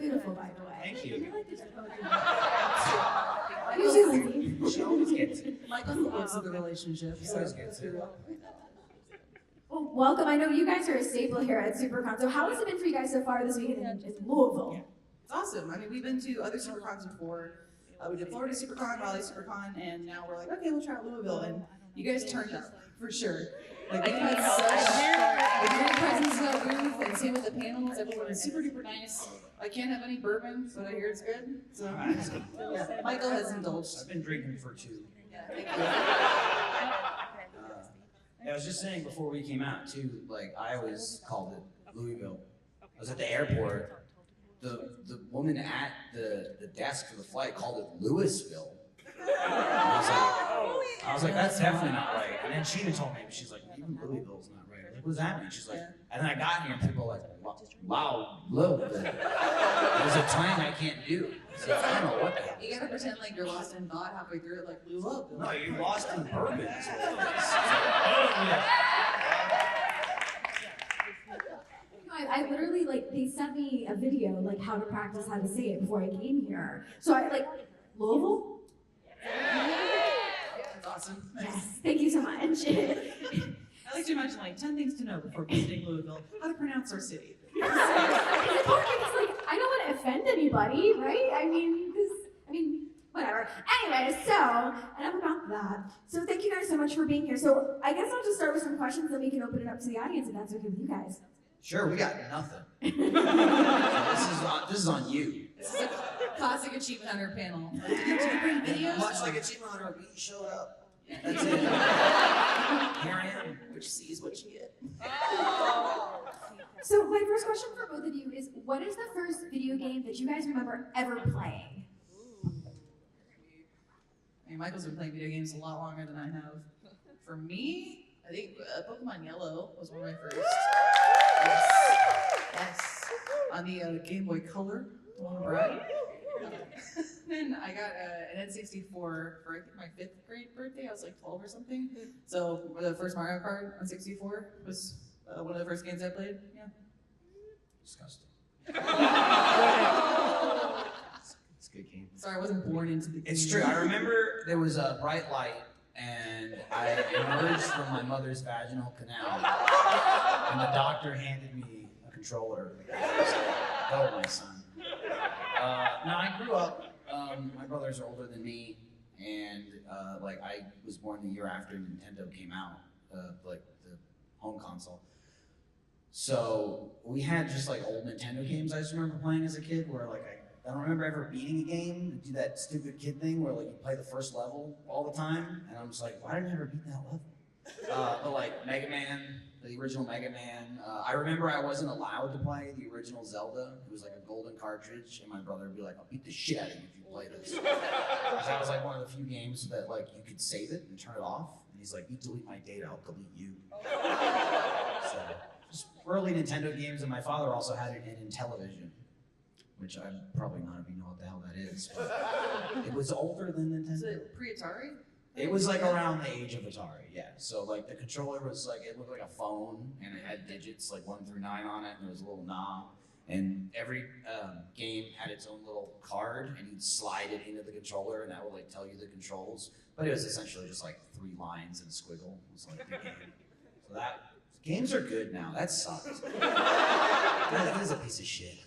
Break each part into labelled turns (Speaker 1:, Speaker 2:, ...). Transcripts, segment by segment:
Speaker 1: beautiful, by the way.
Speaker 2: Thank you.
Speaker 1: You're like the
Speaker 2: She always gets it.
Speaker 3: Michael's the voice of the relationship.
Speaker 2: She always gets it.
Speaker 1: Well, welcome. I know you guys are a staple here at SuperCon. So how has it been for you guys so far this weekend in Louisville?
Speaker 3: It's awesome. I mean, we've been to other SuperCons before. We did Florida SuperCon, Raleigh SuperCon, and now we're like, okay, we'll try out Louisville. And you guys turned up, for sure. Like, we had such a great presence in that booth, and same with the panels. Everyone was super duper nice. I can't have any bourbon, but I hear it's good. So, yeah, Michael has indulged.
Speaker 2: I've been drinking for 2.
Speaker 3: Yeah, thank you.
Speaker 2: I was just saying before we came out too, like I always called it Louisville. I was at the airport. The woman at the desk for the flight called it Louisville. I was like, that's definitely not right. And then she even told me, she's like, even Louisville's not right. I was like, what does that mean? She's like, and then I got here and people were like, wow, Louisville. There's a twang I can't do. So I don't know what the hell.
Speaker 3: You gotta pretend like you're lost in thought halfway through it, like Louisville.
Speaker 2: No, you're lost in bourbon.
Speaker 1: I literally, like, they sent me a video, like, how to practice how to say it before I came here. So I, like, Louisville?
Speaker 3: That's awesome.
Speaker 1: Yes, thank you so much.
Speaker 4: I like to imagine like 10 things to know before visiting Louisville. How to pronounce our city.
Speaker 1: It's hard because, like, I don't want to offend anybody, right? I mean, whatever. Anyway, so, enough about that. So thank you guys so much for being here. So I guess I'll just start with some questions, then we can open it up to the audience if that's okay with you guys.
Speaker 2: Sure, we got nothing. So this is on you.
Speaker 3: This is a classic Achievement Hunter panel. Like, did you bring videos?
Speaker 2: Much like Achievement Hunter, we showed up. That's it. Here I am.
Speaker 3: Which sees what you get.
Speaker 1: So my first question for both of you is, what is the first video game that you guys remember ever playing?
Speaker 3: I mean, Michael's been playing video games a lot longer than I have. For me, I think Pokemon Yellow was one of my first. Yes. On the Game Boy Color, the one bright. Then I got an N64 for I think my 5th grade birthday. I was like 12 or something. So the first Mario Kart on 64 was one of the first games I played. Yeah.
Speaker 2: Disgusting. It's a good game.
Speaker 3: Sorry, I wasn't born into the game.
Speaker 2: It's true. I remember there was a bright light and I emerged from my mother's vaginal canal and the doctor handed me a controller. He said, "Go, my son." No, I grew up. My brothers are older than me, and like I was born the year after Nintendo came out, like the home console. So we had just like old Nintendo games I just remember playing as a kid, where like I don't remember ever beating a game and do that stupid kid thing where like you play the first level all the time, and I'm just like, why did I never beat that level? But like Mega Man, the original Mega Man. I remember I wasn't allowed to play the original Zelda. It was like a golden cartridge, and my brother would be like, "I'll beat the shit out of you if you play this." Because that was like one of the few games that like you could save it and turn it off. And he's like, "You delete my data, I'll delete you." So just early Nintendo games, and my father also had it in Intellivision, which I'm probably none of you know what the hell that is. But it was older than Nintendo.
Speaker 3: Is it pre-Atari?
Speaker 2: It was like around the age of Atari, yeah. So like the controller was like, it looked like a phone and it had digits like 1 through 9 on it and there was a little knob. And every game had its own little card and you'd slide it into the controller and that would like tell you the controls. But it was essentially just like 3 lines and a squiggle. It was like the game. So that, games are good now, that sucks. That is a piece of shit.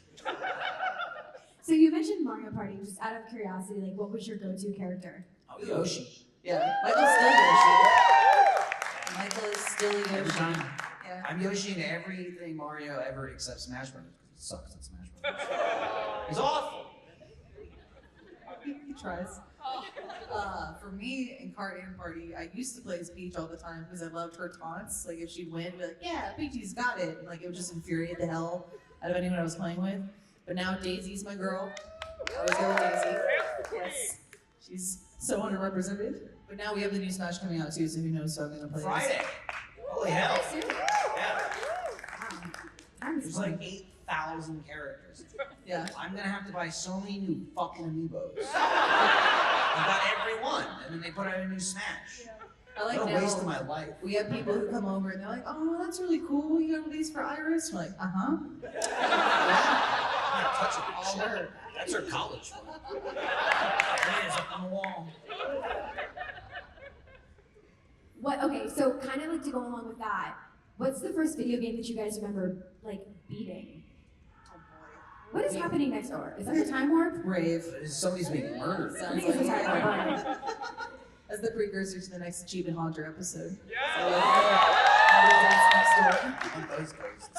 Speaker 1: So you mentioned Mario Party, just out of curiosity, like what was your go-to character?
Speaker 2: Oh, Yoshi.
Speaker 3: Yeah, Michael is still Yoshi.
Speaker 2: Every time.
Speaker 3: Yeah.
Speaker 2: I'm Yoshi in everything Mario ever except Smash Bros. Because it sucks at Smash Bros. It's awful.
Speaker 3: He tries. For me, in Kart and Party, I used to play as Peach all the time because I loved her taunts. Like if she'd win, I'd be like, "Yeah, Peachy's got it." And, like it would just infuriate the hell out of anyone I was playing with. But now Daisy's my girl. I always go with Daisy. Yes, she's so underrepresented. But now we have the new Smash coming out too, so who knows who I'm gonna play.
Speaker 2: Friday. Holy hell.
Speaker 1: Yeah.
Speaker 2: There's like 8,000 characters.
Speaker 3: Yeah.
Speaker 2: I'm gonna have to buy so many new fucking amiibos. I got every one, and then they put out a new Smash.
Speaker 3: I like
Speaker 2: what a
Speaker 3: now,
Speaker 2: waste of my life.
Speaker 3: we have people who come over and they're like, "Oh, that's really cool. You got these for Iris?" We're like, "Uh-huh." Yeah. All her.
Speaker 2: That's her college one. It is up on the wall.
Speaker 1: Okay, so kind of like to go along with that, what's the first video game that you guys remember, like, beating?
Speaker 3: Oh boy.
Speaker 1: What is happening next door? Is that a time warp?
Speaker 3: Rave.
Speaker 2: Somebody's being murdered.
Speaker 1: I
Speaker 3: Sounds
Speaker 1: think it's a
Speaker 3: like
Speaker 1: time warp.
Speaker 3: as the precursor to the next Achievement Haunter episode.
Speaker 2: Yeah.
Speaker 3: So,
Speaker 2: Those ghosts.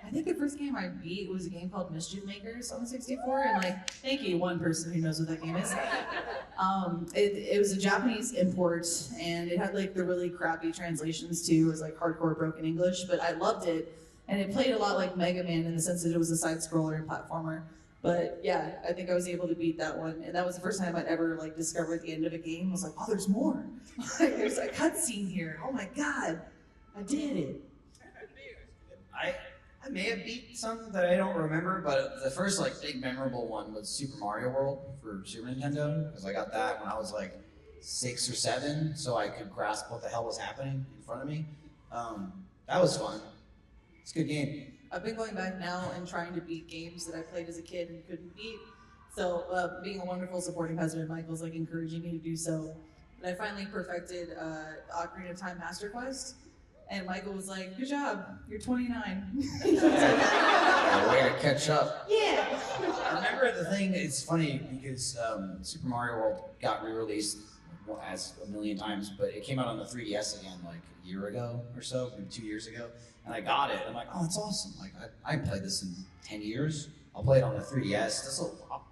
Speaker 3: I think the first game I beat was a game called Mischief Makers on the 64, and like, thank you, one person who knows what that game is. It was a Japanese import, and it had like the really crappy translations too. It was like hardcore broken English, but I loved it, and it played a lot like Mega Man in the sense that it was a side scroller and platformer. But yeah, I think I was able to beat that one, and that was the first time I'd ever like discovered the end of a game. I was like, oh, there's more. Like, there's a cutscene here. Oh my god, I did it.
Speaker 2: I may have beat some that I don't remember, but the first like big memorable one was Super Mario World for Super Nintendo, because I got that when I was like 6 or 7, so I could grasp what the hell was happening in front of me. That was fun. It's a good game.
Speaker 3: I've been going back now and trying to beat games that I played as a kid and couldn't beat. So being a wonderful supporting husband, Michael's like encouraging me to do so. But I finally perfected Ocarina of Time Master Quest. And Michael was like, good job, you're 29.
Speaker 2: Way to catch up.
Speaker 3: Yeah.
Speaker 2: I remember the thing, it's funny because Super Mario World got re-released as a million times, but it came out on the 3DS again like a year ago or so, maybe 2 years ago. And I got it. I'm like, oh, that's awesome. Like, I haven't played this in 10 years. I'll play it on the 3DS. I'll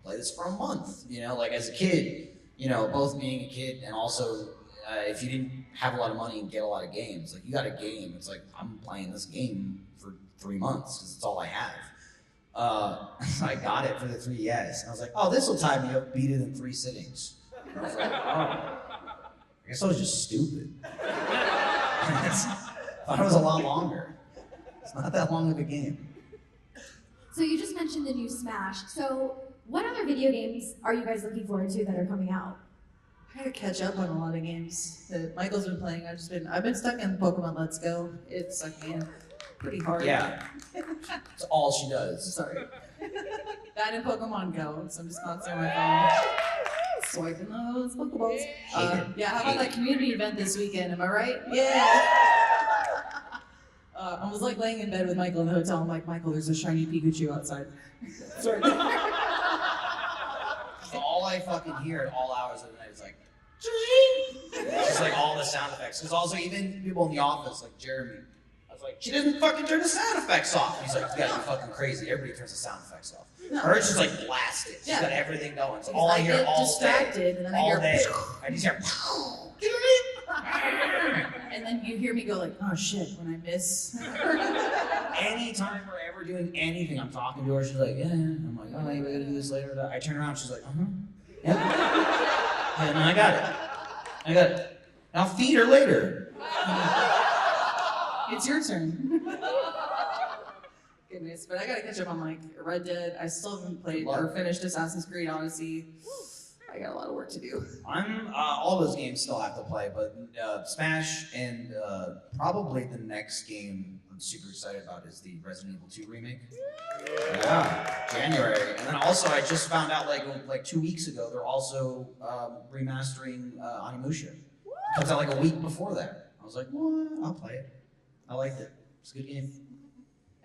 Speaker 2: play this for a month. You know, like as a kid, you know, both being a kid and also if you didn't have a lot of money and get a lot of games, like you got a game, it's like, I'm playing this game for 3 months because it's all I have. So I got it for the 3DS. And I was like, oh, this will tie me up, beat it in 3 sittings. And I was like, oh, I guess I was just stupid. I thought it was a lot longer. It's not that long of a game.
Speaker 1: So you just mentioned the new Smash. So what other video games are you guys looking forward to that are coming out?
Speaker 3: I gotta catch up on a lot of games that Michael's been playing. I've been stuck in Pokemon Let's Go. It's sucked me in pretty hard.
Speaker 2: Yeah. It's all she does.
Speaker 3: Sorry. That and Pokemon Go, so I'm just constantly on my phone. Swiping those Pokeballs. Yeah, how about that community event this weekend? Am I right? Yeah. I was like laying in bed with Michael in the hotel. I'm like, Michael, there's a shiny Pikachu outside. Sorry.
Speaker 2: So all I fucking hear at all hours of the night is like, it's just like all the sound effects. Because also even people in the office, like Jeremy, I was like, she doesn't fucking turn the sound effects off. He's like, you gotta be fucking crazy. Everybody turns the sound effects off.
Speaker 3: No.
Speaker 2: Hers just like blasted. She's got everything going. So all I hear
Speaker 3: get
Speaker 2: all
Speaker 3: distracted,
Speaker 2: day,
Speaker 3: and then I
Speaker 2: all
Speaker 3: hear,
Speaker 2: day, I just hear.
Speaker 3: and then you hear me go like, oh shit, when I miss.
Speaker 2: Anytime we're ever doing anything, I'm talking to her. She's like, yeah. I'm like, oh, we gotta do this later. I turn around. She's like, yeah. Yeah, no, I got it. I'll feed her later.
Speaker 3: It's your turn. Goodness, but I gotta catch up on like Red Dead. I still haven't played or finished Assassin's Creed Odyssey. I got a lot of work to do.
Speaker 2: I'm all those games still have to play, but Smash and probably the next game I'm super excited about is the Resident Evil 2 remake. Yeah, January. And then also I just found out like 2 weeks ago they're also remastering Onimusha. It comes out like a week before that. I was like, what? I'll play it. I liked it. It's a good game.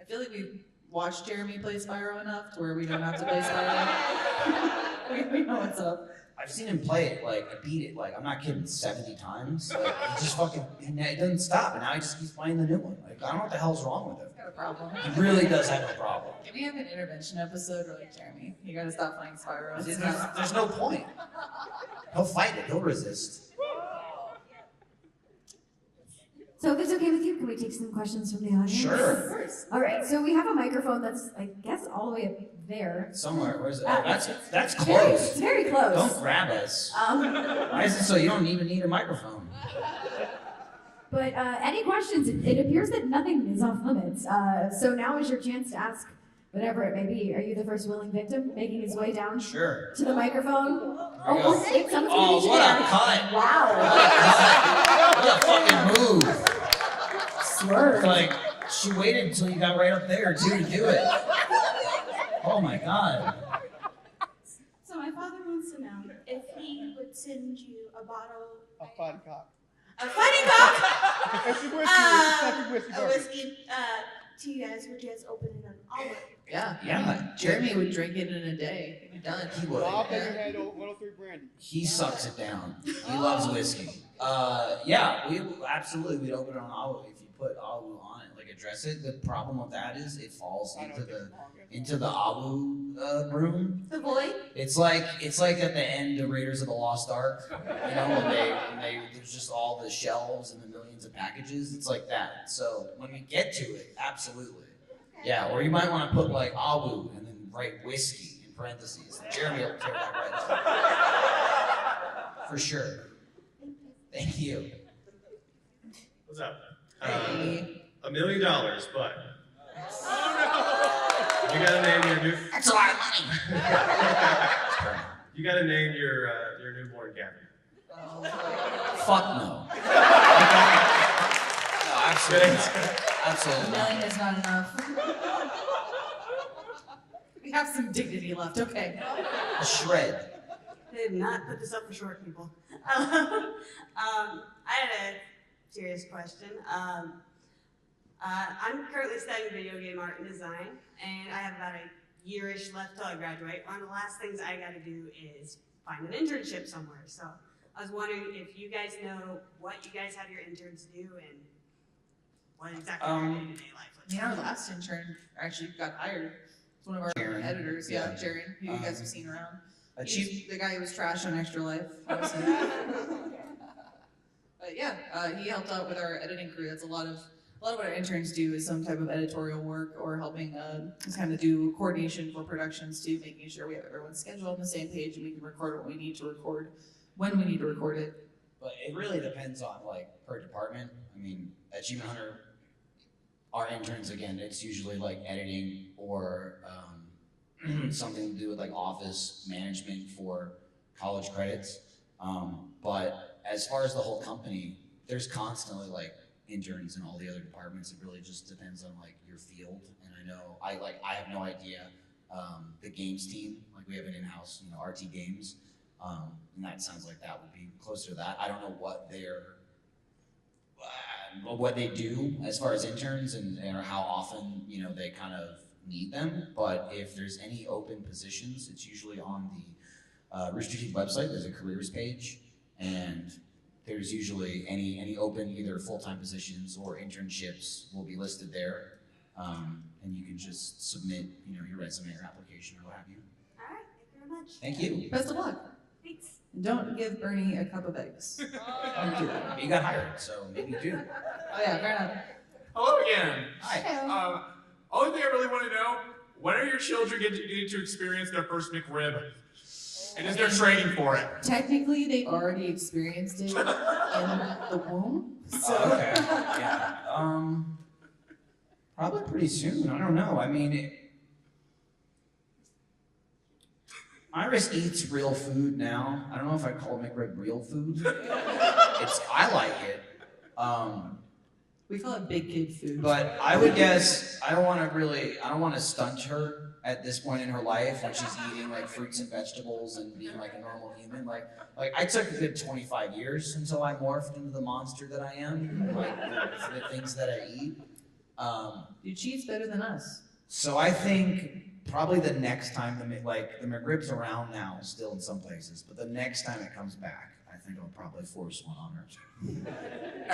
Speaker 3: I feel like we've watched Jeremy play Spyro enough to where we don't have to play Spyro. we know what's up.
Speaker 2: I've seen him play it, like, I beat it, like, I'm not kidding, 70 times. Like, he just fucking, it doesn't stop, and now he just keeps playing the new one. Like, I don't know what the hell's wrong with him.
Speaker 3: He's got a problem.
Speaker 2: He really does have a problem.
Speaker 3: Can we have an intervention episode where like, Jeremy, you gotta stop playing Spyro?
Speaker 2: There's no point. He'll fight it, he'll resist.
Speaker 1: So if it's okay with you, can we take some questions from the audience?
Speaker 2: Sure.
Speaker 1: All right, so we have a microphone that's, I guess, all the way up there.
Speaker 2: Somewhere, where's it? Oh, that's
Speaker 1: It's
Speaker 2: close.
Speaker 1: very close.
Speaker 2: Don't grab us. Why is it so you don't even need a microphone?
Speaker 1: But any questions? It appears that nothing is off limits. So now is your chance to ask whatever it may be. Are you the first willing victim making his way down
Speaker 2: Sure.
Speaker 1: to the microphone?
Speaker 2: Here we go.
Speaker 1: Someone's gonna
Speaker 2: Oh,
Speaker 1: be
Speaker 2: what a
Speaker 1: there.
Speaker 2: cut.
Speaker 1: Wow.
Speaker 2: What a fucking move.
Speaker 1: Swerve.
Speaker 2: Like, she waited until you got right up there, too, to do it. Oh my God.
Speaker 5: So my father wants to know if he would send you a bottle.
Speaker 6: A fun cock.
Speaker 5: A funny cock.
Speaker 6: It's a whiskey. It's a fucking whiskey.
Speaker 5: A
Speaker 6: bourbon.
Speaker 5: whiskey. To you guys, would you guys open it on olive?
Speaker 3: Yeah.
Speaker 2: Yeah.
Speaker 3: Jeremy would drink it in a day. He'd be done.
Speaker 2: He would.
Speaker 6: Well, I'll take your head 103 brandy.
Speaker 2: He sucks it down. He loves whiskey. Yeah, we absolutely we'd open it on alu if you put alu on it, like address it. The problem with that is it falls
Speaker 6: I know
Speaker 2: into
Speaker 6: it
Speaker 2: the
Speaker 6: gets longer.
Speaker 2: into the alu room.
Speaker 5: The void?
Speaker 2: It's like at the end of Raiders of the Lost Ark, you know, when they there's just all the shelves and the millions of packages. It's like that. So when we get to it, absolutely. Yeah, or you might want to put like alu and then write whiskey in parentheses. Jeremy will tear that right up. For sure. Thank you.
Speaker 7: What's up?
Speaker 3: Hey.
Speaker 7: $1 million, but you gotta name your new.
Speaker 2: That's a lot of money.
Speaker 7: You gotta name your newborn Gavin.
Speaker 3: Oh,
Speaker 2: Fuck no. No, absolutely not. Absolutely
Speaker 3: $1
Speaker 2: not.
Speaker 3: million is not enough. We have some dignity left. Okay.
Speaker 2: A shred.
Speaker 8: They did not put this up for short people. I had a serious question. I'm currently studying video game art and design, and I have about a year-ish left till I graduate. One of the last things I got to do is find an internship somewhere. So I was wondering if you guys know what you guys have your interns do and what exactly their day-to-day life looks
Speaker 3: Our
Speaker 8: like.
Speaker 3: last intern actually got hired. It's one of our
Speaker 2: Jaren.
Speaker 3: editors.
Speaker 2: Yeah.
Speaker 3: Yeah, Jaren, who you guys have seen around.
Speaker 2: A
Speaker 3: He's
Speaker 2: cheap.
Speaker 3: the guy who was trash on Extra Life. But yeah, he helped out with our editing crew. That's a lot of what our interns do is some type of editorial work or helping just kind of do coordination for productions too, making sure we have everyone's schedule on the same page and we can record what we need to record when we need to record it.
Speaker 2: But it really depends on like per department. I mean, at Achievement Hunter, our interns again, it's usually like editing or something to do with like office management for college credits. But as far as the whole company, there's constantly like interns in all the other departments. It really just depends on like your field. And I know I have no idea. The games team, like we have an in-house, RT Games, and that sounds like that would be closer to that. I don't know what they do as far as interns and or how often they kind of need them. But if there's any open positions, it's usually on the Rooster Teeth website. There's a careers page, and there's usually any open either full-time positions or internships will be listed there, and you can just submit your resume or application or what have you.
Speaker 8: All right, thank you very much.
Speaker 2: Thank you.
Speaker 3: Best of luck.
Speaker 8: Thanks.
Speaker 3: And don't give Bernie a cup of eggs. Don't do that.
Speaker 2: You got hired, so maybe do.
Speaker 3: Oh yeah, fair enough.
Speaker 9: Hello again.
Speaker 2: Hi.
Speaker 9: Only thing I really want to know, when are your children getting to experience their first McRib? And is there training for it?
Speaker 3: Technically, they already experienced it in the womb. So
Speaker 2: Okay. Yeah. Probably pretty soon. I don't know. I mean, Iris eats real food now. I don't know if I call McRib real food. I like it.
Speaker 3: we call it big kid food.
Speaker 2: But I would guess I don't want to stunt her at this point in her life when she's eating like fruits and vegetables and being like a normal human. Like I took a good 25 years until I morphed into the monster that I am. Like the things that I eat.
Speaker 3: Dude, she eats better than us.
Speaker 2: So I think probably the next time the McRib's around now still in some places, but the next time it comes back, I think I'll probably force one on her.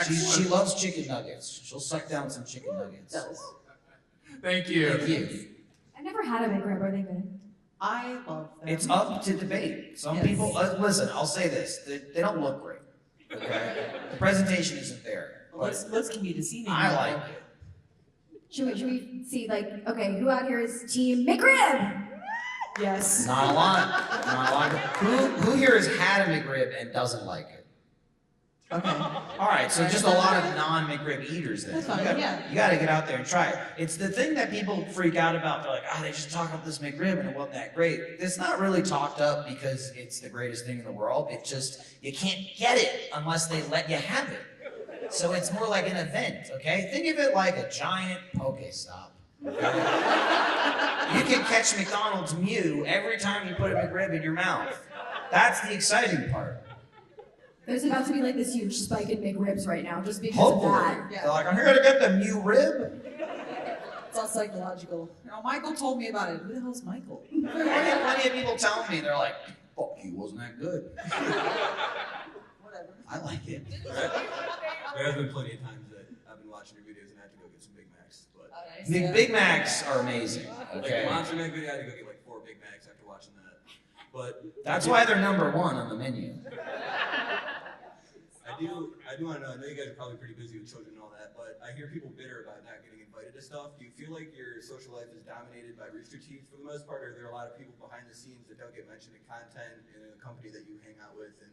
Speaker 2: She loves chicken nuggets. She'll suck down some chicken nuggets.
Speaker 9: Thank you.
Speaker 2: Thank you.
Speaker 1: I've never had a McRib. Are they good?
Speaker 3: I love them.
Speaker 2: It's up to debate. Some
Speaker 3: Yes.
Speaker 2: people, listen, I'll say this, they don't look great. Okay? The presentation isn't there. But
Speaker 3: Looks can be deceiving.
Speaker 2: I like it.
Speaker 1: Should we see okay, who out here is Team McRib?
Speaker 3: Yes.
Speaker 2: Not a lot. Not a lot. Who here has had a McRib and doesn't like it?
Speaker 3: Okay.
Speaker 2: All right, so just a lot of non-McRib eaters then.
Speaker 3: That's fine, yeah.
Speaker 2: You gotta get out there and try it. It's the thing that people freak out about. They're like, they just talk up this McRib and it wasn't that great. It's not really talked up because it's the greatest thing in the world. It's just, you can't get it unless they let you have it. So it's more like an event, okay? Think of it like a giant Pokestop. Okay? You can catch McDonald's Mew every time you put a McRib in your mouth. That's the exciting part.
Speaker 1: There's about to be like this huge spike in McRibs right now just because
Speaker 2: Hopefully.
Speaker 1: of that.
Speaker 2: They're like, I'm here to get the Mew rib.
Speaker 3: It's all psychological. You know, Michael told me about it. Who the hell's Michael?
Speaker 2: I get plenty of people telling me, they're like, fuck you, wasn't that good?
Speaker 3: Whatever.
Speaker 2: I like it.
Speaker 10: There has been plenty of times that I've been watching your videos and I had to go get some Big Macs. But
Speaker 2: Big Macs are amazing, okay?
Speaker 10: like, Monster Mac video, I had to go get like 4 Big Macs after watching that. But
Speaker 2: That's why they're number 1 on the menu.
Speaker 10: I do want to know, I know you guys are probably pretty busy with children and all that, but I hear people bitter about not getting invited to stuff. Do you feel like your social life is dominated by Rooster Teeth for the most part, or are there a lot of people behind the scenes that don't get mentioned in content and in the company that you hang out with and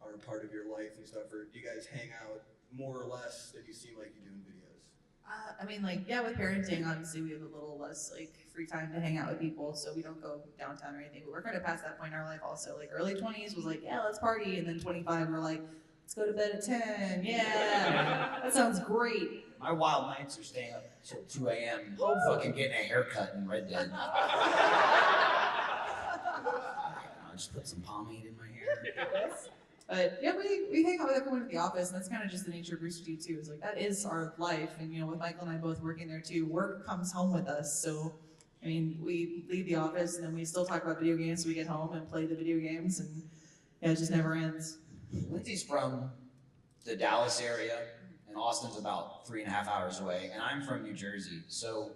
Speaker 10: are a part of your life and stuff, or do you guys hang out more or less than you seem like you do in videos?
Speaker 3: I mean, like, yeah, with parenting, obviously we have a little less like free time to hang out with people, so we don't go downtown or anything. But we're kind of past that point in our life also. Like early 20s was like, yeah, let's party, and then 25 we're like, let's go to bed at 10. Yeah, that sounds great.
Speaker 2: My wild nights are staying up till 2 a.m. fucking getting a haircut in Red Dead. I'll just put some pomade in my hair.
Speaker 3: But yeah, we hang out with everyone at the office, and that's kind of just the nature of Rooster Teeth too. Is like that is our life, and you know, with Michael and I both working there too, work comes home with us. So, I mean, we leave the office, and then we still talk about video games. So we get home and play the video games, and yeah, it just never ends.
Speaker 2: Lindsay's from the Dallas area, and Austin's about 3.5 hours away, and I'm from New Jersey. So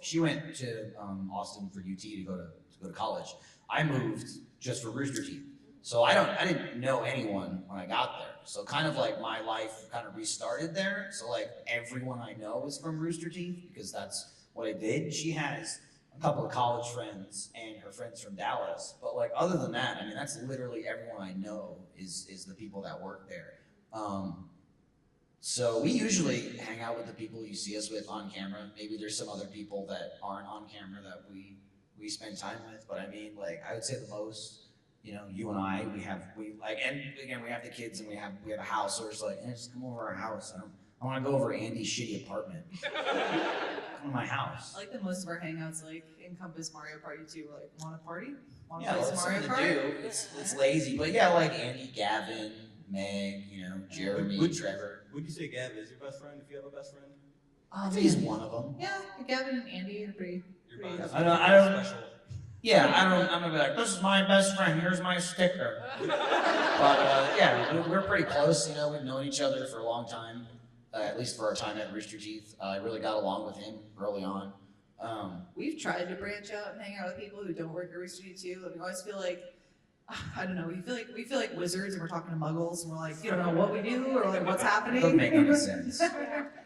Speaker 2: she went to Austin for UT to go to college. I moved just for Rooster Teeth. So I didn't know anyone when I got there. So kind of like my life kind of restarted there. So like everyone I know is from Rooster Teeth because that's what I did. She has a couple of college friends and her friends from Dallas. But like other than that, I mean, that's literally everyone I know is the people that work there. So we usually hang out with the people you see us with on camera. Maybe there's some other people that aren't on camera that we spend time with. But I mean, like I would say the most, you know, you and I, and again, we have the kids and we have a house. So it's like, hey, just come over our house. I want to go over Andy's shitty apartment. Come to my house.
Speaker 3: I like that most of our hangouts like encompass Mario Party too. We're like, want to party? Want to
Speaker 2: Yeah,
Speaker 3: play
Speaker 2: well,
Speaker 3: some
Speaker 2: it's
Speaker 3: Mario
Speaker 2: something to
Speaker 3: Kart?
Speaker 2: do. It's lazy, but yeah, like Andy, Gavin, Meg, you know, Jeremy, Trevor.
Speaker 10: Would you say Gav is your best friend if you have a best friend?
Speaker 2: I think he's one of them.
Speaker 3: Yeah, Gavin and Andy are pretty.
Speaker 10: Your bond is
Speaker 2: I don't-
Speaker 10: special.
Speaker 2: Yeah, I'm gonna be like, this is my best friend, here's my sticker. But yeah, we're pretty close, you know, we've known each other for a long time, at least for our time at Rooster Teeth. I really got along with him early on.
Speaker 3: We've tried to branch out and hang out with people who don't work at Rooster Teeth too. And we always feel like, I don't know, we feel like wizards and we're talking to muggles and we're like, you don't know what we do or like what's happening.
Speaker 2: Doesn't make any sense.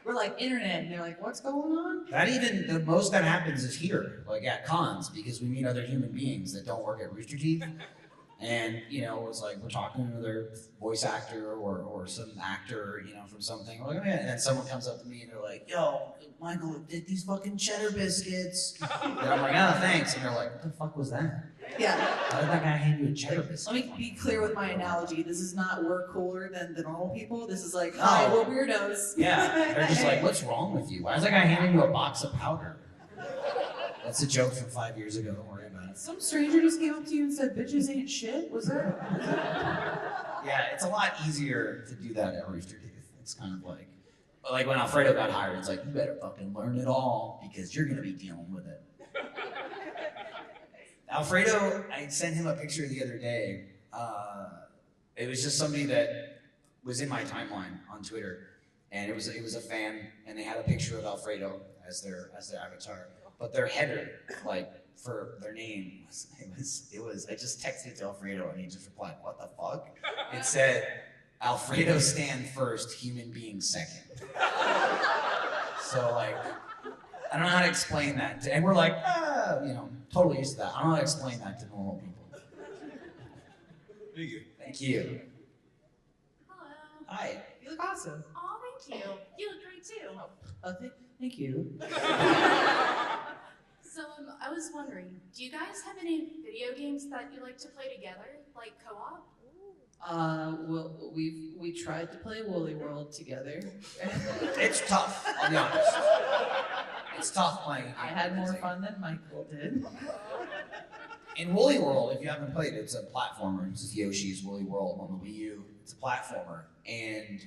Speaker 3: We're like internet and they're like, what's going on?
Speaker 2: That even, the most that happens is here, like at cons, because we meet other human beings that don't work at Rooster Teeth. And, you know, it's like we're talking to their voice actor or some actor, you know, from something. We're like, oh, yeah. And then someone comes up to me and they're like, yo, Michael, did these fucking cheddar biscuits. And I'm like, oh, thanks. And they're like, what the fuck was that?
Speaker 3: Yeah.
Speaker 2: How did that guy hand you a cheddar biscuit?
Speaker 3: Let me be clear with my analogy. This is not we're cooler than the normal people. This is like, hi, we're weirdos.
Speaker 2: Yeah. They're just like, what's wrong with you? Why is that guy handing you a box of powder? That's a joke from 5 years ago. Don't worry about it.
Speaker 3: Some stranger just came up to you and said, bitches ain't shit? Was that?
Speaker 2: Yeah, it's a lot easier to do that at Rooster Teeth. It's kind of like when Alfredo got hired, it's like, you better fucking learn it all because you're going to be dealing with it. Alfredo, I sent him a picture the other day. It was just somebody that was in my timeline on Twitter, and it was a fan, and they had a picture of Alfredo as their avatar, but their header, like for their name, it was. I just texted it to Alfredo, and he just replied, "What the fuck?" It said, "Alfredo stand first, human being second." So like, I don't know how to explain that, and we're like, you know, totally used to that. I don't know how to explain that to normal people.
Speaker 10: Thank you.
Speaker 2: Thank you.
Speaker 5: Hello.
Speaker 2: Hi.
Speaker 3: You look awesome.
Speaker 5: Oh, thank you. You look great too.
Speaker 3: Thank you.
Speaker 5: So I was wondering, do you guys have any video games that you like to play together, like co-op?
Speaker 3: Well, we tried to play Woolly World together.
Speaker 2: It's tough, I'll be honest. It's tough playing.
Speaker 3: I had more fun than Michael did.
Speaker 2: In Woolly World, if you haven't played it, it's a platformer. This is Yoshi's Woolly World on the Wii U. It's a platformer, and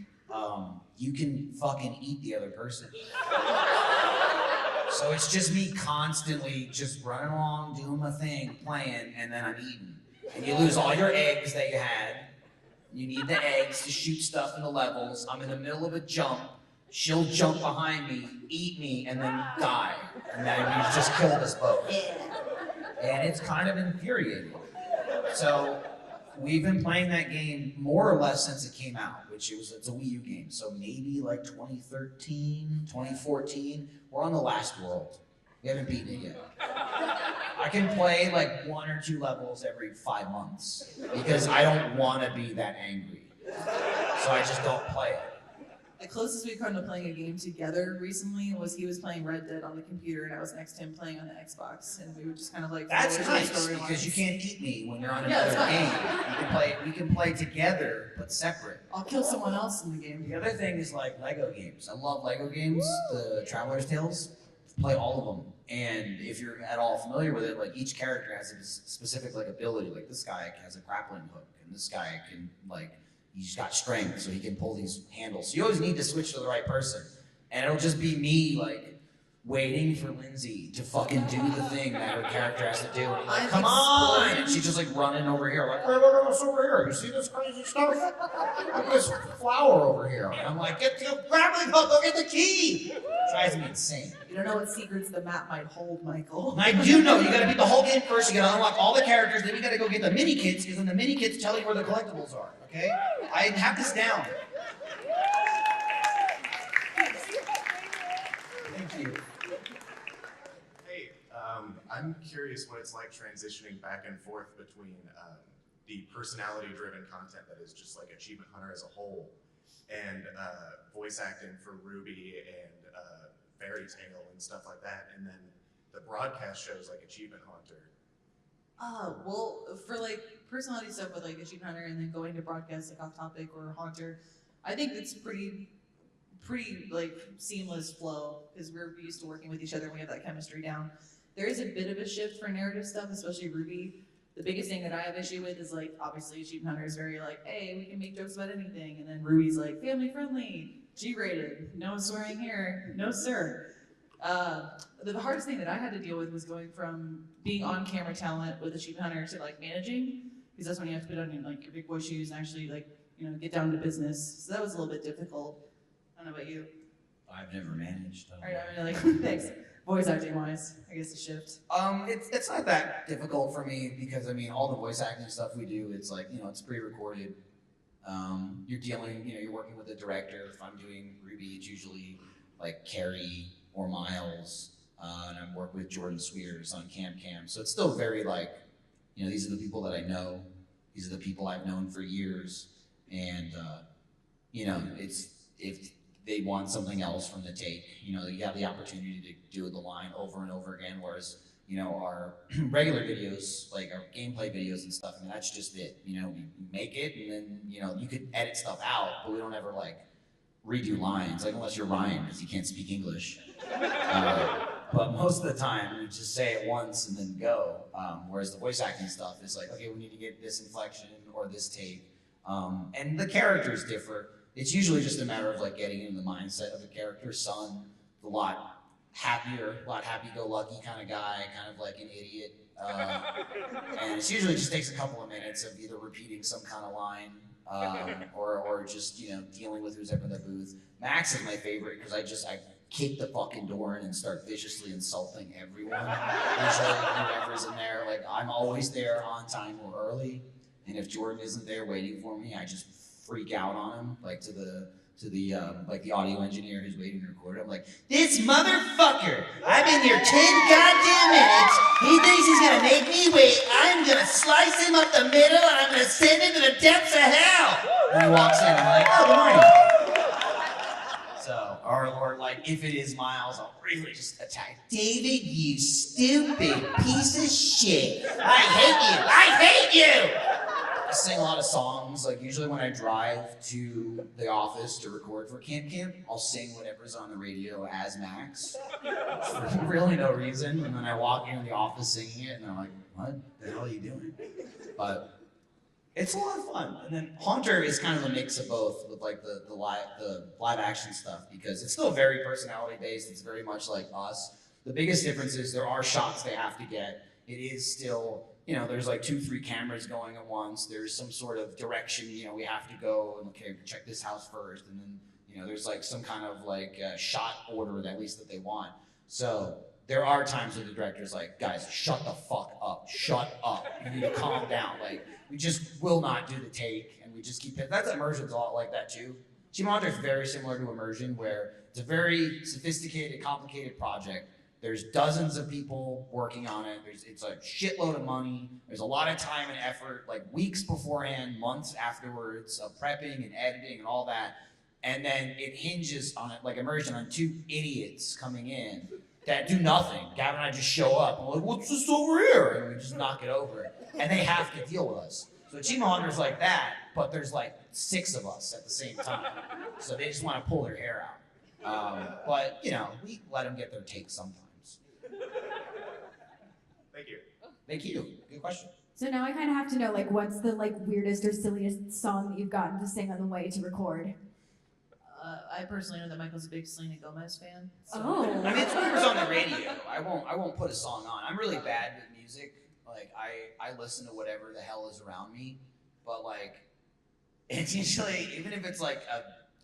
Speaker 2: you can fucking eat the other person. So it's just me constantly just running along, doing my thing, playing, and then I'm eating. And you lose all your eggs that you had. You need the eggs to shoot stuff in the levels. I'm in the middle of a jump. She'll jump behind me, eat me, and then die. And then we've just killed us both. And it's kind of infuriating. So we've been playing that game more or less since it came out, it's a Wii U game. So maybe like 2013, 2014. We're on the last world. We haven't beaten it yet. I can play like 1 or 2 levels every 5 months because I don't want to be that angry. So I just don't play it.
Speaker 3: The closest we've come to playing a game together recently was he was playing Red Dead on the computer and I was next to him playing on the Xbox, and we would just kind of like.
Speaker 2: That's nice because you can't eat me when you're on another game. We can play together but separate.
Speaker 3: I'll kill someone else in the game.
Speaker 2: The other thing is like Lego games. I love Lego games. The Traveler's Tales. Play all of them. And if you're at all familiar with it, like each character has a specific like ability. Like this guy has a grappling hook, and this guy can like. He's got strength, so he can pull these handles. So you always need to switch to the right person. And it'll just be me, like, waiting for Lindsay to fucking do the thing that her character has to do. And like, come on! And she's just like running over here, like, hey, look at this over here. You see this crazy stuff? Look at this flower over here. And I'm like, get the grappling hook, go get the key! It drives me insane.
Speaker 3: You don't know what secrets the map might hold, Michael.
Speaker 2: I do know. You gotta beat the whole game first. You gotta unlock all the characters. Then you gotta go get the mini kits, because then the mini kits tell you where the collectibles are. Okay? I have this down. Thank you.
Speaker 11: Hey, I'm curious what it's like transitioning back and forth between the personality-driven content that is just like Achievement Hunter as a whole, and voice acting for Ruby and Fairy Tail and stuff like that, and then the broadcast shows like Achievement Hunter.
Speaker 3: Well, for like personality stuff with like Achievement Hunter and then going to broadcast like Off Topic or Haunter, I think it's pretty like seamless flow because we're used to working with each other and we have that chemistry down. There is a bit of a shift for narrative stuff, especially Ruby. The biggest thing that I have issue with is like obviously Achievement Hunter is very like, hey, we can make jokes about anything, and then Ruby's like family friendly, G-rated, no swearing here, no sir. The hardest thing that I had to deal with was going from being on camera talent with Achievement Hunter to like managing, because that's when you have to put on your like your big boy shoes and actually like get down to business. So that was a little bit difficult. I don't know about you.
Speaker 2: I've never managed.
Speaker 3: Thanks. Voice acting wise, I guess the shift.
Speaker 2: It's not that difficult for me because I mean all the voice acting stuff we do, it's like it's pre-recorded. You're working with a director. If I'm doing Ruby, it's usually like Carrie or Miles, and I work with Jordan Swears on Cam. So it's still very like, these are the people that I know. These are the people I've known for years, and it's if they want something else from the take, you have the opportunity to do the line over and over again. Whereas, our regular videos, like our gameplay videos and stuff, I mean, that's just it. We make it, and then, you could edit stuff out, but we don't ever like redo lines, like unless you're Ryan, because he can't speak English. But most of the time, we just say it once and then go. Whereas the voice acting stuff is like, okay, we need to get this inflection or this take. And the characters differ. It's usually just a matter of like getting in the mindset of a character. Son, a lot happier, a lot happy-go-lucky kind of guy, kind of like an idiot. And it usually just takes a couple of minutes of either repeating some kind of line or just dealing with who's up in the booth. Max is my favorite because I kick the fucking door in and start viciously insulting everyone. Usually whoever's in there, like I'm always there on time or early, and if Jordan isn't there waiting for me, I just freak out on him, like to the audio engineer who's waiting to record it. I'm like, this motherfucker! I've been here 10 goddamn minutes. He thinks he's gonna make me wait. I'm gonna slice him up the middle and I'm gonna send him to the depths of hell. And he walks in. I'm like, oh, good morning. So, or like if it is Miles, I'll really just attack. David, you stupid piece of shit! I hate you! I hate you! I sing a lot of songs. Like usually when I drive to the office to record for Camp, I'll sing whatever's on the radio as Max. For really no reason. And then I walk into the office singing it, and they're like, "What the hell are you doing?" But it's a lot of fun. And then Haunter is kind of a mix of both, with like the live action stuff, because it's still very personality based. It's very much like us. The biggest difference is there are shots they have to get. It is still, there's like 2-3 cameras going at once. There's some sort of direction, we have to go and okay, check this house first, and then there's like some kind of like shot order that at least that they want. So there are times where the director's like, guys, shut the fuck up, shut up. You need to calm down. Like we just will not do the take, and we just keep it. That's Immersion's a lot like that too. Achievement Hunter is very similar to Immersion, where it's a very sophisticated, complicated project. There's dozens of people working on it. It's a shitload of money. There's a lot of time and effort, like weeks beforehand, months afterwards, of prepping and editing and all that. And then it hinges on it, like Immersion, on 2 idiots coming in that do nothing. Gavin and I just show up, and we're like, what's this over here? And we just knock it over. And they have to deal with us. So Achievement Hunter's like that, but there's like 6 of us at the same time. So they just want to pull their hair out. But, we let them get their take sometimes.
Speaker 11: Thank you.
Speaker 2: Thank you. Good question.
Speaker 1: So now I kind of have to know, like, what's the weirdest or silliest song that you've gotten to sing on the way to record?
Speaker 3: I personally know that Michael's a big Selena Gomez fan. So.
Speaker 1: Oh.
Speaker 2: I mean, it's whatever's on the radio. I won't put a song on. I'm really bad with music. Like, I listen to whatever the hell is around me. But, like, it's usually, even if it's like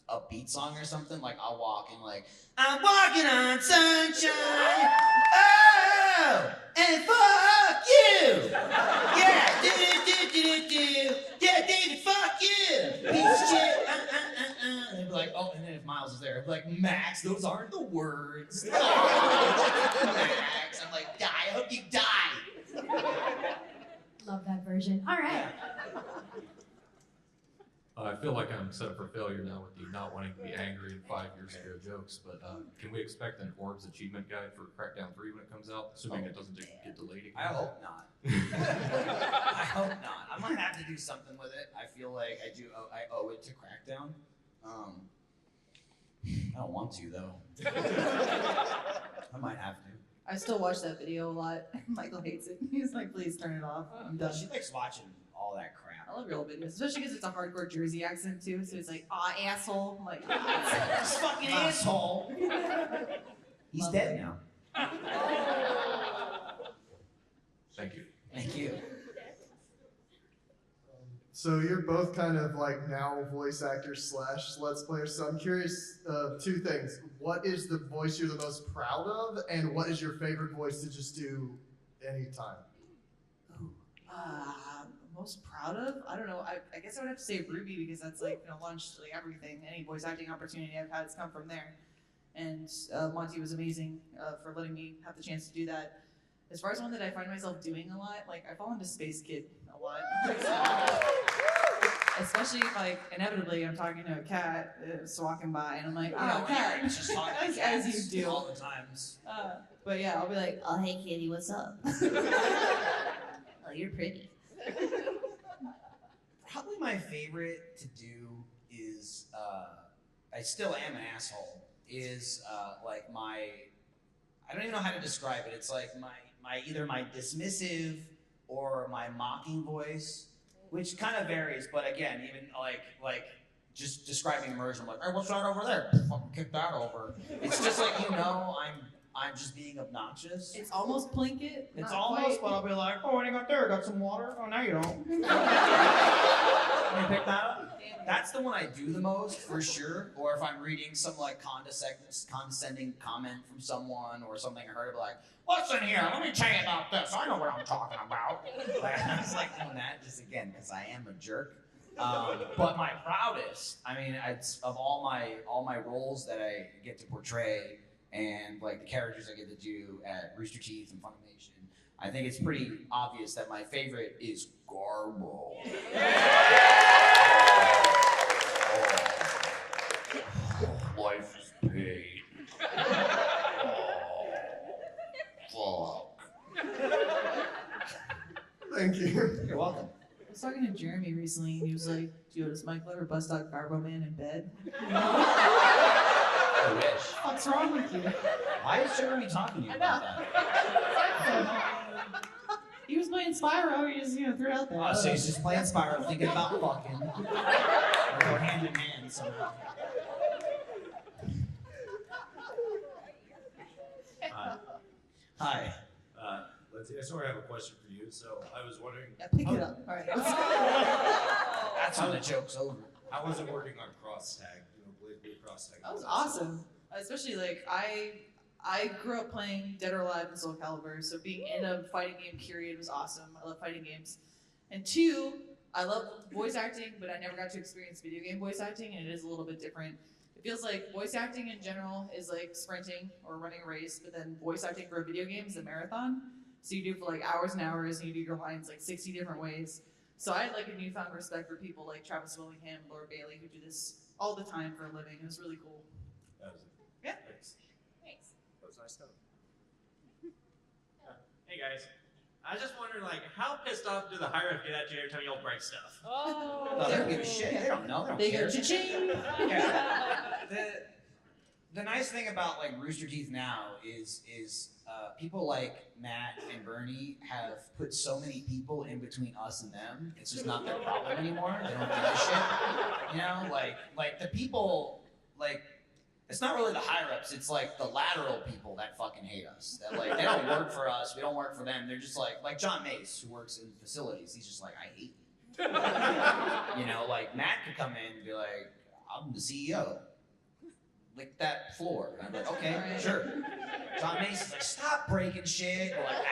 Speaker 2: a beat song or something, like I'll walk and like, I'm walking on sunshine. Oh, and fuck you. Yeah, do. Yeah, David, fuck you. Piece of shit. And they'd be like, oh, and then if Miles is there, I'd be like, Max, those aren't the words. Max, I'm like, die. I hope you die.
Speaker 1: Love that version. All right.
Speaker 12: I feel like I'm set up for failure now with you not wanting to be angry and 5 years ago jokes, but can we expect an Orbs achievement guide for Crackdown 3 when it comes out, assuming it doesn't get delayed again?
Speaker 2: I hope not. I hope not. I might have to do something with it. I feel like I owe it to Crackdown. I don't want to, though. I might have to.
Speaker 3: I still watch that video a lot. Michael hates it. He's like, please turn it off. I'm done.
Speaker 2: She likes watching all that crap.
Speaker 3: I love real videos, especially because it's a hardcore Jersey accent too. So it's like, aw, asshole. I'm like,
Speaker 2: this fucking asshole. He's dead now.
Speaker 12: Thank you.
Speaker 2: Thank you.
Speaker 6: So you're both kind of like now voice actors / let's players. So I'm curious, 2 things. What is the voice you're the most proud of, and what is your favorite voice to just do anytime?
Speaker 3: Most proud of? I don't know. I guess I would have to say Ruby, because that's like launched like everything. Any voice acting opportunity I've had has come from there. And Monty was amazing for letting me have the chance to do that. As far as one that I find myself doing a lot, like I fall into Space Kid a lot. Especially if like inevitably I'm talking to a cat that's walking by and I'm like, oh, cat.
Speaker 2: It's just talking to
Speaker 3: as
Speaker 2: cats
Speaker 3: you do.
Speaker 2: all the times.
Speaker 3: But yeah, I'll be like, oh, hey kitty, what's up? Oh, you're pretty.
Speaker 2: Probably my favorite to do is, I still am an asshole, is like I don't even know how to describe it. It's like either my dismissive or my mocking voice, which kind of varies, but again, even like just describing Immersion, I'm like, hey, what's that over there? Fucking kick that over. It's just like, I'm just being obnoxious.
Speaker 3: It's almost Plinkett.
Speaker 2: It's almost, but I'll be like, oh, what do you got there? Got some water? Oh, now you don't. Can you pick that up? That's the one I do the most, for sure. Or if I'm reading some like condescending comment from someone or something I heard, I'll be like, what's in here? Let me tell you about this. I know what I'm talking about. I was like doing that just again because I am a jerk. But my proudest, I mean, it's of all my roles that I get to portray and like the characters I get to do at Rooster Teeth and Funimation, I think it's pretty obvious that my favorite is Garbo. Life is pain. Fuck.
Speaker 6: Thank you.
Speaker 2: You're welcome.
Speaker 3: was talking to Jeremy recently, and he was like, "Yo, does Michael ever bust out Garbo Man in bed?"
Speaker 2: I wish.
Speaker 3: What's wrong with you?
Speaker 2: Why is Jeremy talking to you about that?
Speaker 3: He was playing Spyro. He just, threw it out there.
Speaker 2: Oh, so he's just playing Spyro, thinking about fucking. Or go hand in hand somehow. Hi.
Speaker 13: Lindsay, I sort of have a question for you. So I was wondering.
Speaker 3: Yeah, pick it up. All right.
Speaker 2: That's when the joke's over.
Speaker 13: How was it working on cross tag? Blade cross tag.
Speaker 3: That was awesome. Especially I grew up playing Dead or Alive and Soul Calibur, so being in a fighting game period was awesome. I love fighting games. And two, I love voice acting, but I never got to experience video game voice acting, and it is a little bit different. It feels like voice acting in general is like sprinting or running a race, but then voice acting for a video game is a marathon. So you do it for like hours and hours, and you do your lines like 60 different ways. So I had like a newfound respect for people like Travis Willingham, Laura Bailey, who do this all the time for a living. It was really cool.
Speaker 13: That was it.
Speaker 3: Yeah.
Speaker 13: Thanks. That was nice stuff.
Speaker 14: Hey guys, I was just wondering, how pissed off do the higher ups get at you every time you all break stuff?
Speaker 2: Oh, they don't give a shit. They don't know.
Speaker 3: They
Speaker 2: care.
Speaker 3: go cha-ching.
Speaker 2: The nice thing about Rooster Teeth now is people like Matt and Bernie have put so many people in between us and them. It's just not their problem anymore. They don't give a shit. Like the people it's not really the higher ups. It's the lateral people that fucking hate us. That they don't work for us. We don't work for them. They're just like John Mace, who works in facilities. He's just I hate you. Matt could come in and be like, I'm the CEO. Lick that floor. And I'm like, okay, sure. John Mace is like, stop breaking shit. We're like,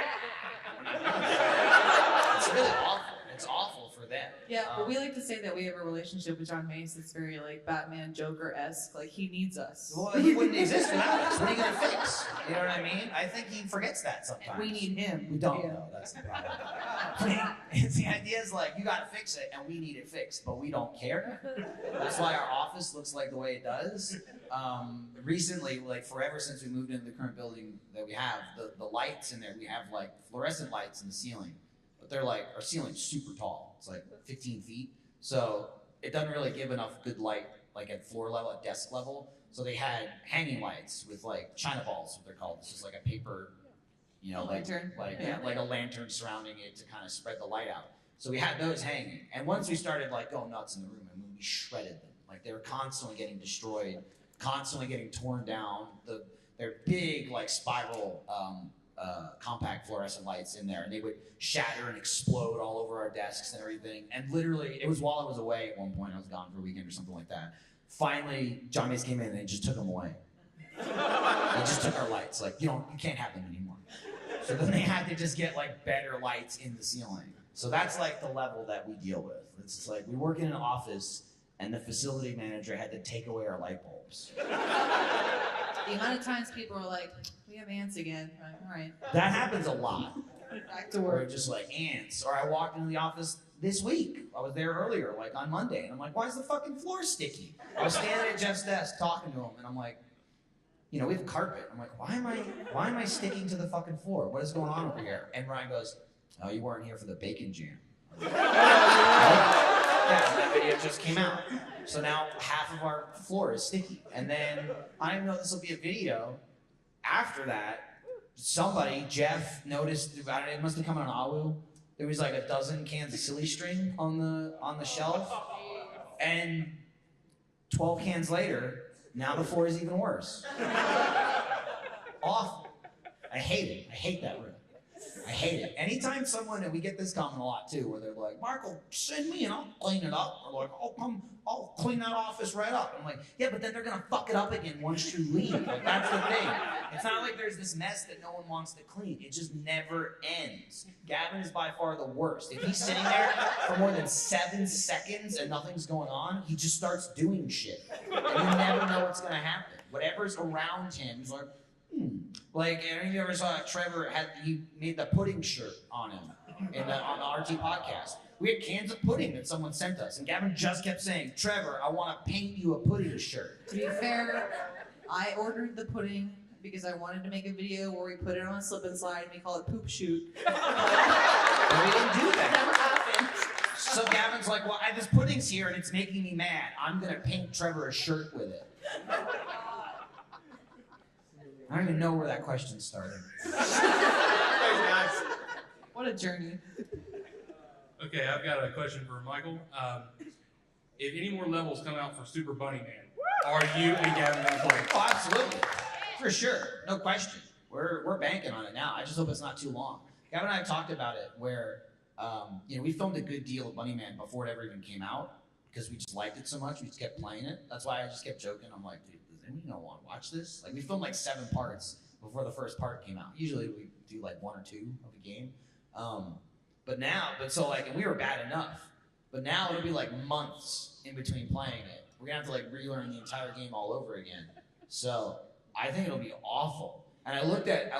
Speaker 2: it's really awful. It's awful for them.
Speaker 3: Yeah, but we like to say that we have a relationship with John Mace that's very Batman Joker-esque. He needs us.
Speaker 2: Well, he wouldn't exist without us. What are you gonna fix? You know what I mean? I think he forgets that sometimes.
Speaker 3: We need him.
Speaker 2: We don't know. That's the problem. The idea is you gotta fix it, and we need it fixed, but we don't care. That's why our office looks like the way it does. Recently, forever since we moved into the current building that we have, the lights in there, we have fluorescent lights in the ceiling. But they're our ceiling's super tall. It's 15 feet. So it doesn't really give enough good light at floor level, at desk level. So they had hanging lights with China balls, what they're called. It's just a paper,
Speaker 3: lantern.
Speaker 2: like a lantern surrounding it to kind of spread the light out. So we had those hanging. And once we started going nuts in the room, we shredded them. They were constantly getting destroyed, constantly getting torn down. They're big spiral compact fluorescent lights in there, and they would shatter and explode all over our desks and everything. And literally, it was while I was away at one point. I was gone for a weekend or something like that. Finally, John Mace came in and they just took them away. They just took our lights. You can't have them anymore. So then they had to just get better lights in the ceiling. So that's the level that we deal with. It's just we work in an office, and the facility manager had to take away our light bulbs.
Speaker 3: The amount of times people are like, we have ants again. All right.
Speaker 2: That happens a lot.
Speaker 3: Back to
Speaker 2: Or
Speaker 3: work.
Speaker 2: just ants. Or I walked into the office this week. I was there earlier, on Monday, and I'm like, why is the fucking floor sticky? I was standing at Jeff's desk talking to him, and I'm like, we have carpet. I'm like, why am I sticking to the fucking floor? What is going on over here? And Ryan goes, oh, you weren't here for the bacon jam. Yeah, that video just came out. So now half of our floor is sticky. And then, I don't even know if this will be a video. After that, Jeff noticed, it must have come on AWU. There was a dozen cans of silly string on the shelf. And 12 cans later, now the floor is even worse. Awful. I hate it. I hate that room. I hate it. Anytime someone, and we get this comment a lot too, where they're like, Michael, send me and I'll clean it up. Or I'll clean that office right up. I'm like, yeah, but then they're gonna fuck it up again once you leave. That's the thing. It's not like there's this mess that no one wants to clean. It just never ends. Gavin is by far the worst. If he's sitting there for more than 7 seconds and nothing's going on, he just starts doing shit. And you never know what's gonna happen. Whatever's around him, he's like, I don't know if you ever saw Trevor he made the pudding shirt on him on the RT podcast. We had cans of pudding that someone sent us, and Gavin just kept saying, Trevor, I want to paint you a pudding shirt.
Speaker 3: To be fair, I ordered the pudding because I wanted to make a video where we put it on a slip and slide and we call it poop shoot.
Speaker 2: But we didn't do that.
Speaker 3: Never happened.
Speaker 2: So like, well, this pudding's here and it's making me mad. I'm gonna paint Trevor a shirt with it. I don't even know where that question started.
Speaker 3: What a journey.
Speaker 12: Okay, I've got a question for Michael. If any more levels come out for Super Bunny Man, are you and Gavin gonna play?
Speaker 2: Oh, absolutely. For sure. No question. We're banking on it now. I just hope it's not too long. Gavin and I talked about it where, we filmed a good deal of Bunny Man before it ever even came out because we just liked it so much. We just kept playing it. That's why I just kept joking. I'm like, dude, does anyone want to watch this? Like, we filmed like 7 parts before the first part came out. Usually we do like 1 or 2 of a game. And we were bad enough. But now it'll be like months in between playing it. We're gonna have to like relearn the entire game all over again. So I think it'll be awful. And I looked at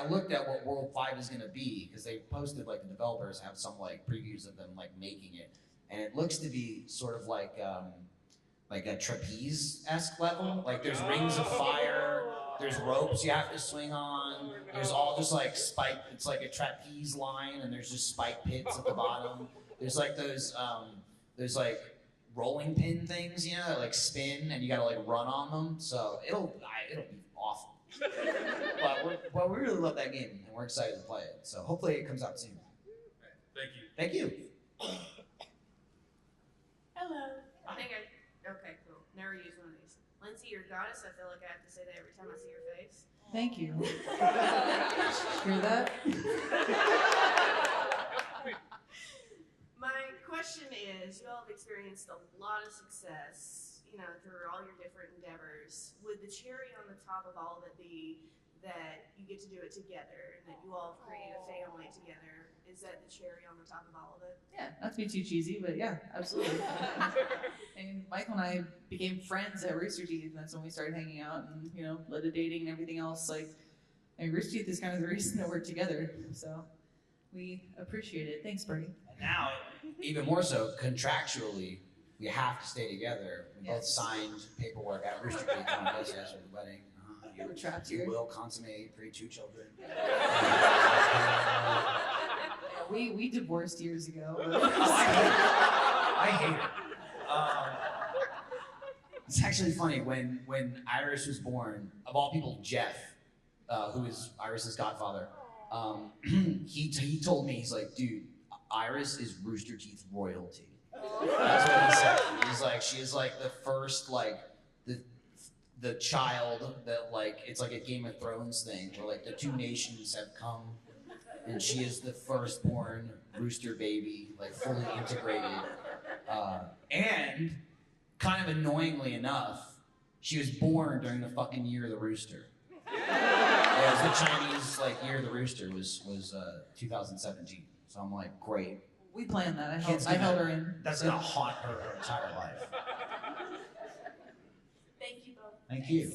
Speaker 2: what World 5 is gonna be because they posted like the developers have some like previews of them like making it, and it looks to be sort of like a trapeze-esque level. Like there's rings of fire, there's ropes you have to swing on. There's all just like spike. It's like a trapeze line, and there's just spike pits at the bottom. There's like those like rolling pin things, that like spin, and you gotta like run on them. So it'll be awful. but we really love that game, and we're excited to play it. So hopefully it comes out soon.
Speaker 12: Thank you.
Speaker 2: Thank you.
Speaker 15: Hello. Okay, cool. Never used one of these. Lindsay, your goddess, I feel like I have to say that every time I see your face.
Speaker 3: Thank you. Hear that?
Speaker 15: My question is, you all have experienced a lot of success, through all your different endeavors. Would the cherry on the top of all of it be that you get to do it together and that you all have created a family together? Is that the cherry on the top of all of it?
Speaker 3: Yeah, not to be too cheesy, but yeah, absolutely. And Michael and I became friends at Rooster Teeth, and that's when we started hanging out and, led to dating and everything else. Rooster Teeth is kind of the reason that we're together, so we appreciate it. Thanks, Bernie.
Speaker 2: And now, even more so, contractually, we have to stay together. We both signed paperwork at Rooster Teeth on us after the wedding.
Speaker 3: We're trapped
Speaker 2: You
Speaker 3: here.
Speaker 2: will consummate, create 2 children.
Speaker 3: We divorced years ago.
Speaker 2: I hate it. It's actually funny, when Iris was born, of all people, Jeff, who is Iris's godfather, he told me, he's like, dude, Iris is Rooster Teeth royalty. That's what he said. He's like, she is like the first, like, the child that, like, it's like a Game of Thrones thing where like the 2 nations have come, and she is the firstborn rooster baby, like fully integrated. And kind of annoyingly enough, she was born during the fucking year of the rooster. Yeah, it was the Chinese like year of the rooster was 2017. So I'm like, great.
Speaker 3: We planned that. I held her in.
Speaker 2: That's gonna haunt her entire life.
Speaker 15: Thank you both.
Speaker 2: Thank you.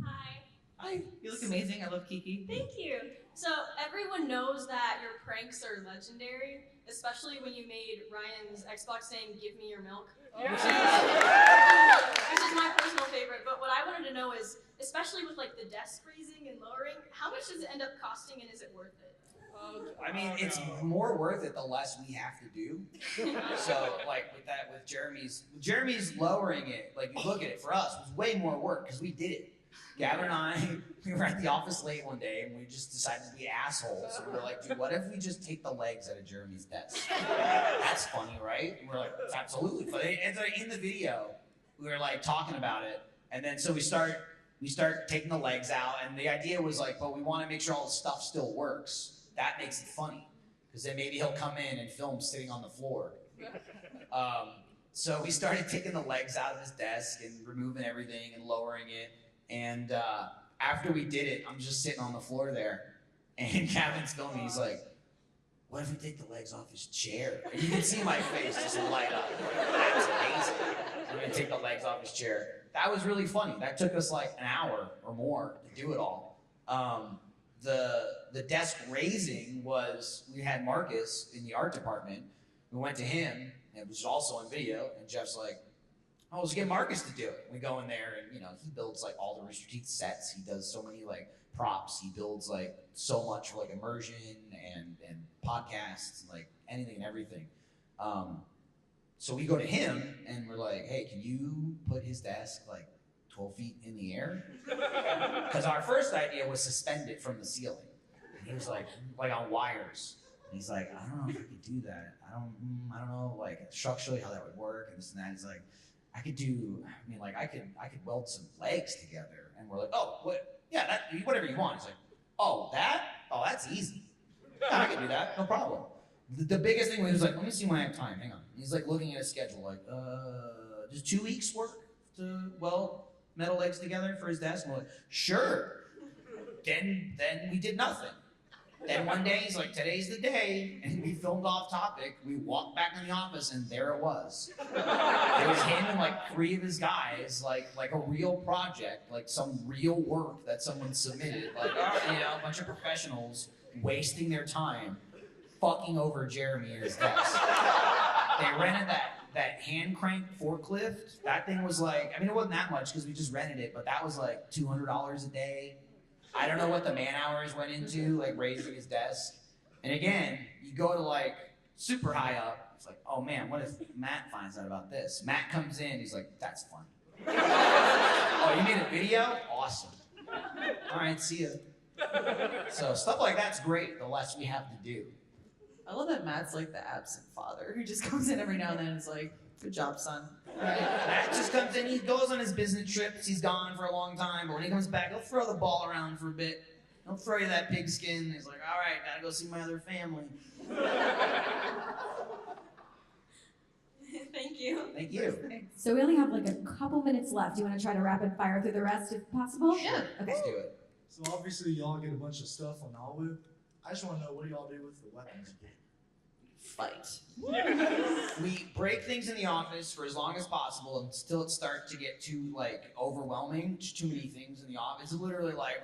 Speaker 15: Hi.
Speaker 3: Hi. You look amazing. I love Kiki.
Speaker 15: Thank you. So everyone knows that your pranks are legendary, especially when you made Ryan's Xbox name "Give Me Your Milk," which is my personal favorite. But what I wanted to know is, especially with like the desk raising and lowering, how much does it end up costing, and is it worth it?
Speaker 2: I mean, it's more worth it the less we have to do. So, like with Jeremy's lowering it. Like, you look at it, for us, it was way more work because we did it. Gavin and I, we were at the office late one day and we just decided to be assholes. So we were like, dude, what if we just take the legs out of Jeremy's desk? That's funny, right? And we're like, it's absolutely funny. And in the video, we were like talking about it, and then so we start taking the legs out, and the idea was like, but we want to make sure all the stuff still works. That makes it funny, because then maybe he'll come in and film sitting on the floor. So we started taking the legs out of his desk and removing everything and lowering it. And after we did it, I'm just sitting on the floor there, and Gavin's filming. He's like, what if we take the legs off his chair? And you can see my face just light up. That's amazing. We're gonna take the legs off his chair. That was really funny. That took us like an hour or more to do it all. The desk raising was, we had Marcus in the art department. We went to him, and it was also on video, and Jeff's like, oh, let's get Marcus to do it. We go in there, and he builds like all the Rooster Teeth sets. He does so many like props. He builds like so much for like immersion and podcasts and like anything and everything. So we go to him and we're like, hey, can you put his desk like 12 feet in the air? Because our first idea was suspend it from the ceiling. And he was like on wires. And he's like, I don't know if I could do that. I don't know, like structurally how that would work and this and that. He's like, I could weld some legs together. And we're like, oh, what? Yeah, that, whatever you want. He's like, oh, that? Oh, that's easy. Yeah, I can do that, no problem. The biggest thing was he was like, let me see when I have time, hang on. He's like looking at his schedule, like, does 2 weeks work to weld metal legs together for his desk? And we're like, sure. Then we did nothing. Then one day he's like, today's the day, and we filmed off topic. We walked back in the office, and there it was. It was him and like 3 of his guys, like a real project, like some real work that someone submitted, like a bunch of professionals wasting their time, fucking over Jeremy and his desk. They rented that hand crank forklift. That thing was like, it wasn't that much because we just rented it, but that was like $200 a day. I don't know what the man hours went into, like raising his desk. And again, you go to like super high up. It's like, oh man, what if Matt finds out about this? Matt comes in, he's like, that's fun. Oh, you made a video? Awesome. All right, see ya. So stuff like that's great, the less we have to do.
Speaker 3: I love that Matt's like the absent father who just comes in every now and then and is like, good job, son. Right?
Speaker 2: Matt just comes in, he goes on his business trips, he's gone for a long time, but when he comes back, he'll throw the ball around for a bit. He'll throw you that pigskin. He's like, all right, gotta go see my other family.
Speaker 15: Thank you.
Speaker 2: Thank you.
Speaker 1: So we only have like a couple minutes left. Do you want to try to rapid fire through the rest if possible?
Speaker 3: Yeah.
Speaker 1: Okay.
Speaker 2: Let's do it.
Speaker 16: So obviously y'all get a bunch of stuff on Alwu. I just want to know, what do y'all do with the weapons you get?
Speaker 3: Fight.
Speaker 2: We break things in the office for as long as possible until it starts to get too like overwhelming. Just too many things in the office. It's literally like,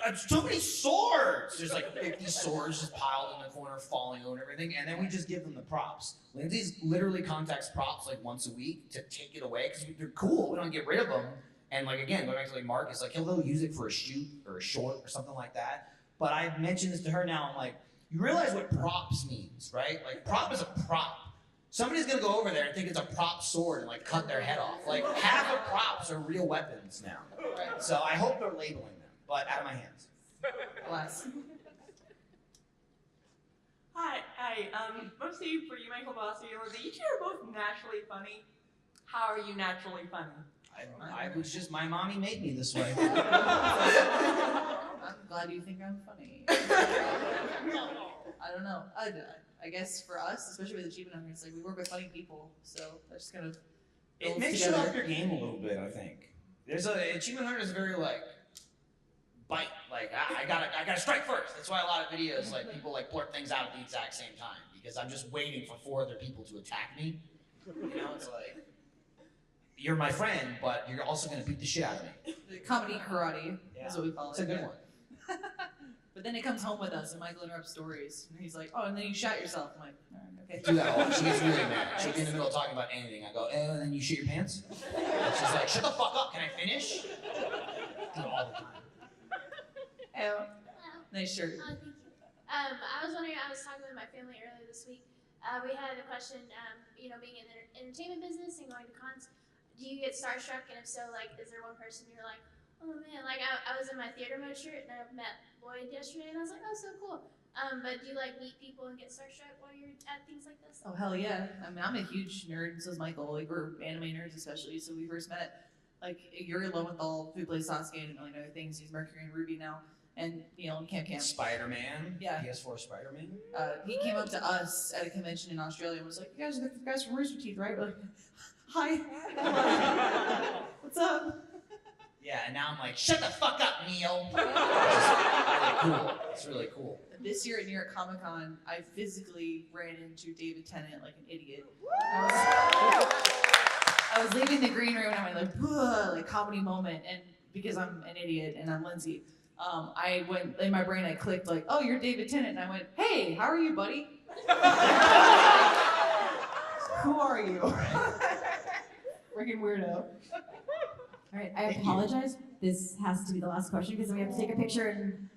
Speaker 2: it's too many swords. There's like 50 swords just piled in the corner, falling over and everything. And then we just give them the props. Lindsay literally contacts props like once a week to take it away because they're cool. We don't get rid of them. And like again, going back to like Marcus, like he'll use it for a shoot or a short or something like that. But I mentioned this to her now. I'm like, you realize what props means, right? Like prop is a prop. Somebody's gonna go over there and think it's a prop sword and like cut their head off. Like half of props are real weapons now. So I hope they're labeling them, but out of my hands.
Speaker 3: Bless.
Speaker 17: Hi, mostly for you, Michael Bossy and Lindsay. You two are both naturally funny. How are you naturally funny?
Speaker 2: I was just, my mommy made me this way.
Speaker 3: I'm glad you think I'm funny. I don't know. I guess for us, especially with Achievement Hunter, it's like we work with funny people, so that's just kind of
Speaker 2: It makes you up your game a little bit, I think. Achievement Hunter is very like, bite. Like, I gotta strike first. That's why a lot of videos, like people like blurt things out at the exact same time, because I'm just waiting for 4 other people to attack me. You know, it's like, you're my friend, but you're also gonna beat the shit out of me.
Speaker 3: The comedy karate is what we call it.
Speaker 2: It's a good one.
Speaker 3: But then it comes home with us, and Michael interrupts stories, and he's like, "Oh, and then you shot yourself." I'm like, "All right, okay."
Speaker 2: Do that a lot. She gets really mad. She'll be in the middle of talking about anything. I go, and then you shit your pants? And she's like, shut the fuck up. Can I finish? Do it all the time.
Speaker 3: Oh, nice shirt.
Speaker 18: Thank you. I was wondering, I was talking with my family earlier this week. We had a question, being in the entertainment business and going to cons, do you get starstruck? And if so, like, is there one person you're like, oh man, like I was in my theater mode shirt and I met Lloyd yesterday and I was like, oh, so cool. But do you like meet people and get starstruck while you're at things like this?
Speaker 3: Oh hell yeah! I mean, I'm a huge nerd, and so is Michael. Like we're anime nerds, especially. So we first met. Like Yuri Lowenthal, who plays Sasuke and a million other things. He's Mercury and Ruby now, and in Camp.
Speaker 2: Spider-Man.
Speaker 3: Yeah.
Speaker 2: PS4 Spider-Man.
Speaker 3: He came up to us at a convention in Australia and was like, "You guys are the guys from Rooster Teeth, right?" We're like, hi. What's up?
Speaker 2: Yeah, and now I'm like, shut the fuck up, Neil. It's really cool. It's really cool.
Speaker 3: This year at New York Comic Con, I physically ran into David Tennant like an idiot. I was leaving the green room and I went like comedy moment, and because I'm an idiot and I'm Lindsay, I went in my brain. I clicked like, oh, you're David Tennant, and I went, hey, how are you, buddy? Who are you? Freaking weirdo.
Speaker 1: All right, I apologize. This has to be the last question because we have to take a picture and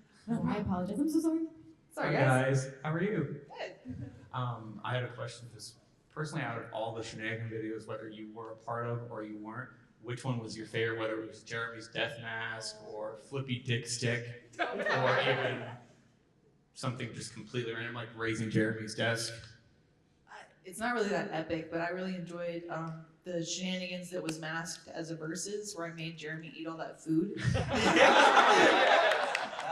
Speaker 1: I apologize. I'm so sorry.
Speaker 3: Sorry,
Speaker 19: Hi
Speaker 3: guys.
Speaker 19: guys, how are you?
Speaker 3: Good.
Speaker 19: I had a question. This personally, out of all the shenanigan videos, whether you were a part of or you weren't, which one was your favorite? Whether it was Jeremy's death mask or Flippy Dick Stick, or even something just completely random like raising Jeremy's desk.
Speaker 3: It's not really that epic, but I really enjoyed the shenanigans that was masked as a versus, where I made Jeremy eat all that food.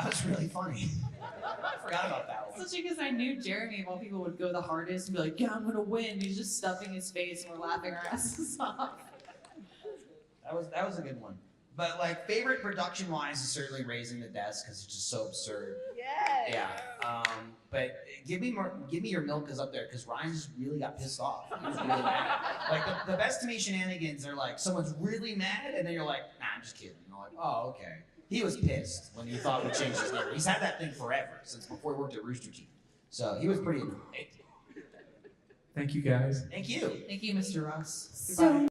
Speaker 2: That was really funny. I forgot about that one.
Speaker 3: Especially because I knew Jeremy, while people would go the hardest and be like, yeah, I'm gonna win. He's just stuffing his face and we're laughing our asses off.
Speaker 2: That was a good one. But like favorite production wise is certainly raising the desk because it's just so absurd.
Speaker 18: Yes.
Speaker 2: Yeah. But give me your milk is up there because Ryan just really got pissed off. He was really mad. Like the best to me shenanigans are like someone's really mad and then you're like, nah, I'm just kidding. And I'm like, oh, okay. He was pissed when he thought we changed his name. He's had that thing forever since before he worked at Rooster Teeth. So he was pretty annoyed.
Speaker 19: Thank you guys.
Speaker 2: Thank you.
Speaker 3: Thank you, Mr. Ross.
Speaker 1: So.